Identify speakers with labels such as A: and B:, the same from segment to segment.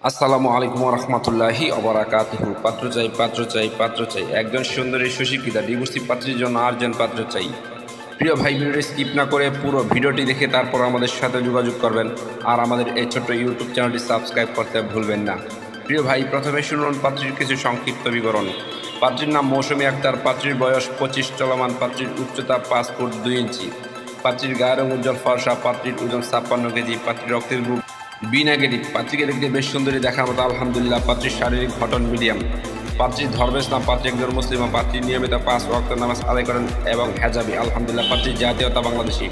A: আসসালামু আলাইকুম রহমতুল্লাহি অবরাকাতুহু। পাত্র চাই একজন সুন্দরী সুশিক্ষিতা ডিভোর্সি পাত্রীর জন্য আর্জেন্ট পাত্র চাই। প্রিয় ভাই, ভিডিওটি স্কিপ না করে পুরো ভিডিওটি দেখে তারপর আমাদের সাথে যোগাযোগ করবেন। আর আমাদের এই ছোট্ট ইউটিউব চ্যানেলটি সাবস্ক্রাইব করতে ভুলবেন না। প্রিয় ভাই, প্রথমে শুনুন পাত্রীর কিছু সংক্ষিপ্ত বিবরণ। পাত্রীর নাম মৌসুমী আক্তার, পাত্রীর বয়স 25 চলমান, পাত্রীর উচ্চতা 5 ফুট 2 ইঞ্চি, পাত্রীর গায়ের রং উজ্জ্বল ফর্সা, পাত্রীর ওজন 56 কেজি, পাত্রীর রক্তের গ্রুপ বি নেগেটিভ, পাত্রীকে দেখতে বেশ সুন্দরী দেখার মতো আলহামদুলিল্লাহ, পাত্রীর শারীরিক গঠন মিডিয়াম, পাত্রীর ধর্মের ইসলাম, পাত্রী একজন মুসলিম, পাত্রী নিয়মিত 5 ওয়াক্ত নামাজ আদায় করেন এবং হেজাবি আলহামদুলিল্লাহ, পাত্রীর জাতীয়তা বাংলাদেশি,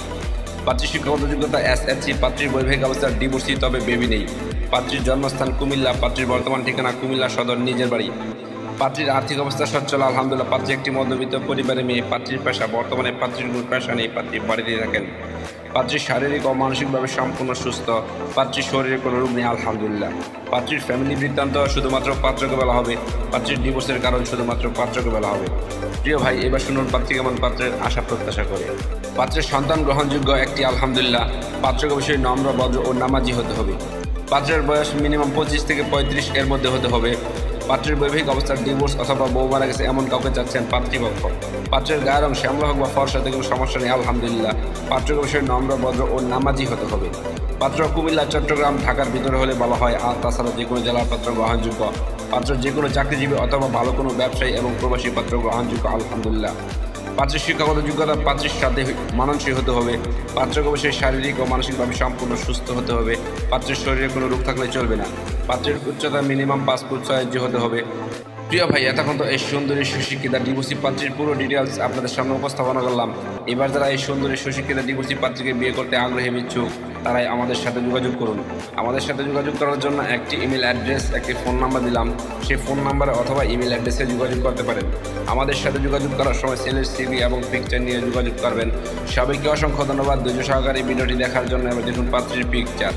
A: পাত্রীর শিক্ষাগত যোগ্যতা এসএসসি, পাত্রীর বৈবাহিক অবস্থা ডিভোর্সি তবে বেবি নেই, পাত্রীর জন্মস্থান কুমিল্লা, পাত্রীর বর্তমান ঠিকানা কুমিল্লা সদর নিজের বাড়ি, পাত্রীর আর্থিক অবস্থা সচ্ছল আলহামদুলিল্লাহ, পাত্রী একটি মধ্যবিত্ত পরিবারের মেয়ে, পাত্রীর পেশা বর্তমানে পাত্রীর কোনো পেশা নেই, পাত্রী বাড়িতে থাকেন, পাত্রী শারীরিক ও মানসিকভাবে সম্পূর্ণ সুস্থ, পাত্রীর শরীরে কোনো রোগ নেই আলহামদুলিল্লাহ, পাত্রীর ফ্যামিলি বৃত্তান্ত শুধুমাত্র পাত্রকে বলা হবে, পাত্রীর ডিভোর্সের কারণ শুধুমাত্র পাত্রকে বলা হবে। প্রিয় ভাই, এবার শুনুন পাত্রী কেমন পাত্রের আশা প্রত্যাশা করে। পাত্রের সন্তান গ্রহণযোগ্য একটি আলহামদুলিল্লাহ, পাত্রকে অবশ্যই নম্র ভদ্র ও নামাজি হতে হবে, পাত্রের বয়স মিনিমাম 25 থেকে 35 এর মধ্যে হতে হবে, পাত্রের বৈবাহিক অবস্থার ডিভোর্স অথবা বউ মারা গেছে এমন কাউকে চাচ্ছেন পাত্রীপক্ষ, পাত্রের গায়ের রং শ্যামলা হোক বা ফর্সাতে কোনো সমস্যা নেই আলহামদুলিল্লাহ, পাত্রকে অবশ্যই নম্র ভদ্র ও নামাজি হতে হবে, পাত্র কুমিল্লা চট্টগ্রাম ঢাকার ভিতরে হলে বলা হয়, আর তাছাড়া যে কোনো জেলার পাত্র গ্রহণযোগ্য, পাত্র যে কোনো চাকরিজীবী অথবা ভালো কোনো ব্যবসায়ী এবং প্রবাসী পাত্র গ্রহণযোগ্য আলহামদুলিল্লাহ, পাত্রের শিক্ষাগত যোগ্যতা পাত্রের সাথে মানানসই হতে হবে, পাত্রকে অবশ্যই শারীরিক ও মানসিকভাবে সম্পূর্ণ সুস্থ হতে হবে, পাত্রের শরীরে কোনো রোগ থাকলে চলবে না, পাত্রের উচ্চতা মিনিমাম 5 ফুট 6 ইঞ্চি হতে হবে। প্রিয় ভাই, এতক্ষণ তো এই সুন্দরী সুশিক্ষিতা ডিভোর্সি পাত্রীর পুরো ডিটেলস আপনাদের সামনে উপস্থাপনা করলাম। এবার যারা এই সুন্দরী সুশিক্ষিতা ডিভোর্সি পাত্রীকে বিয়ে করতে আগ্রহী ইচ্ছুক, তারাই আমাদের সাথে যোগাযোগ করুন। আমাদের সাথে যোগাযোগ করার জন্য একটি ইমেল অ্যাড্রেস, একটি ফোন নাম্বার দিলাম, সেই ফোন নাম্বারে অথবা ইমেল অ্যাড্রেসে যোগাযোগ করতে পারেন। আমাদের সাথে যোগাযোগ করার সময় ছেলের সিভি এবং পিকচার নিয়ে যোগাযোগ করবেন। সবাইকে অসংখ্য ধন্যবাদ ধৈর্য সহকারে ভিডিওটি দেখার জন্য। এবার দেখুন পাত্রীর পিকচার।